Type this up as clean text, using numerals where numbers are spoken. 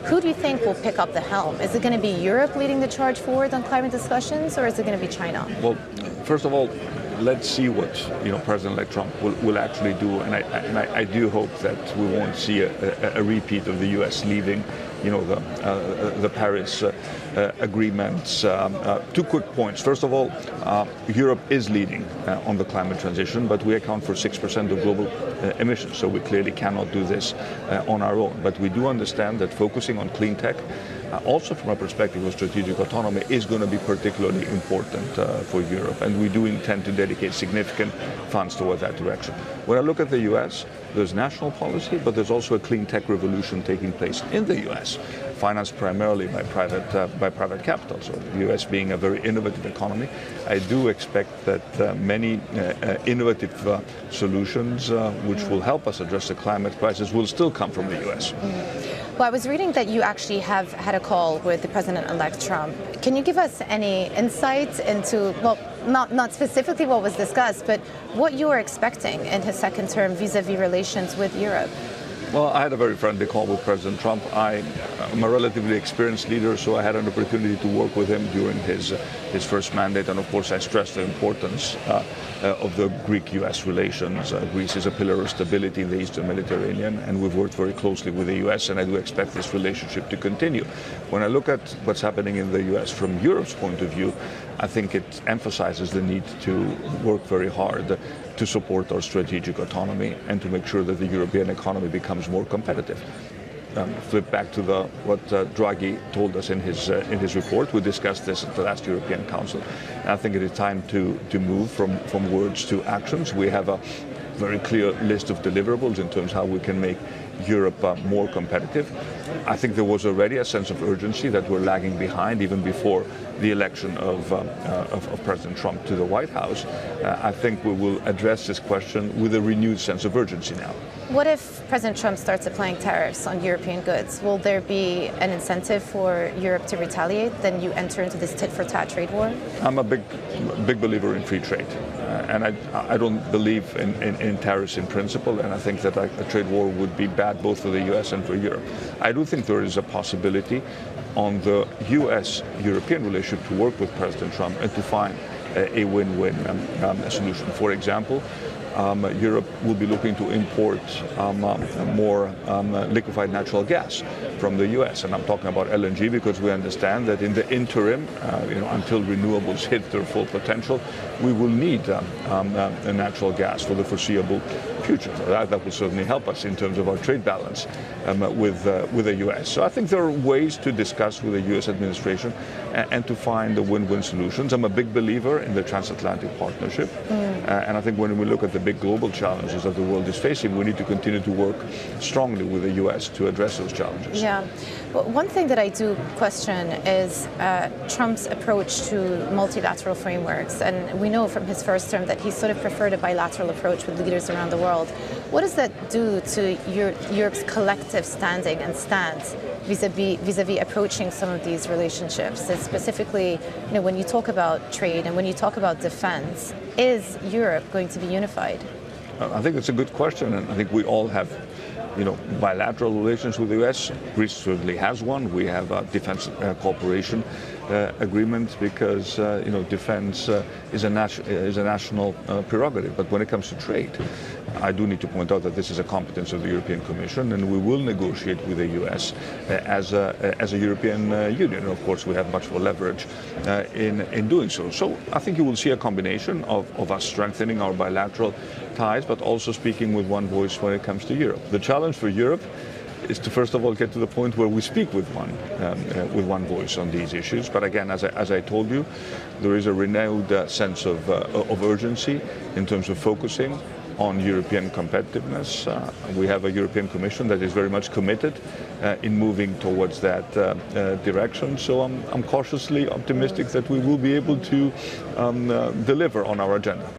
Who do you think will pick up the helm? Is it going to be Europe leading the charge forward on climate discussions, or is it going to be China? Well, first of all, let's see what President-elect Trump will actually do, and I do hope that we won't see a repeat of the U.S. leaving the Paris agreements. Two quick points. First of all, Europe is leading on the climate transition, but we account for 6% of global emissions, so we clearly cannot do this on our own. But we do understand that focusing on clean tech, also from a perspective of strategic autonomy, is going to be particularly important for Europe, and we do intend to dedicate significant funds toward that direction. When I look at the U.S., there's national policy, but there's also a clean tech revolution taking place in the U.S., financed primarily by private capital. So the U.S. being a very innovative economy, I do expect that many innovative solutions which will help us address the climate crisis will still come from the U.S. Well, I was reading that you actually have had a call with the President-elect Trump. Can you give us any insights into, well, not specifically what was discussed, but what you are expecting in his second term vis-a-vis relations with Europe? Well, I had a very friendly call with President Trump. I'm a relatively experienced leader, so I had an opportunity to work with him during his first mandate. And of course, I stressed the importance of the Greek-U.S. relations. Greece is a pillar of stability in the Eastern Mediterranean, and we've worked very closely with the U.S., and I do expect this relationship to continue. When I look at what's happening in the U.S. from Europe's point of view, I think it emphasizes the need to work very hard to support our strategic autonomy and to make sure that the European economy becomes more competitive. Flip back to what Draghi told us in his report. We discussed this at the last European Council. And I think it is time to move from words to actions. We have a very clear list of deliverables in terms of how we can make Europe more competitive. I think there was already a sense of urgency that we're lagging behind even before the election of President Trump to the White House. I think we will address this question with a renewed sense of urgency now. What if President Trump starts applying tariffs on European goods? Will there be an incentive for Europe to retaliate? Then you enter into this tit-for-tat trade war? I'm a big believer in free trade. And I don't believe in tariffs in principle, and I think that a trade war would be bad both for the U.S. and for Europe. I do think there is a possibility on the U.S.-European relationship to work with President Trump and to find a win-win solution. For example, Europe will be looking to import more liquefied natural gas from the U.S. And I'm talking about LNG because we understand that in the interim, until renewables hit their full potential, we will need natural gas for the foreseeable future. So that will certainly help us in terms of our trade balance with the U.S. So I think there are ways to discuss with the U.S. administration and to find the win-win solutions. I'm a big believer in the transatlantic partnership. And I think when we look at the big global challenges that the world is facing, we need to continue to work strongly with the U.S. to address those challenges. Yeah. Well, one thing that I do question is Trump's approach to multilateral frameworks. And we know from his first term that he sort of preferred a bilateral approach with leaders around the world. What does that do to Europe's collective standing and stance vis-a-vis approaching some of these relationships? And specifically, when you talk about trade and when you talk about defense, is Europe going to be unified? I think it's a good question, and I think we all have bilateral relations with the U.S. Greece certainly has one. We have a defense cooperation agreement because defense is a national prerogative. But when it comes to trade, I do need to point out that this is a competence of the European Commission, and we will negotiate with the U.S. as a European Union. And of course, we have much more leverage in doing so. So I think you will see a combination of us strengthening our bilateral ties, but also speaking with one voice when it comes to Europe. The challenge for Europe is to first of all get to the point where we speak with one voice on these issues. But again, as I told you, there is a renewed sense of urgency in terms of focusing on European competitiveness. We have a European Commission that is very much committed in moving towards that direction. So I'm cautiously optimistic that we will be able to deliver on our agenda.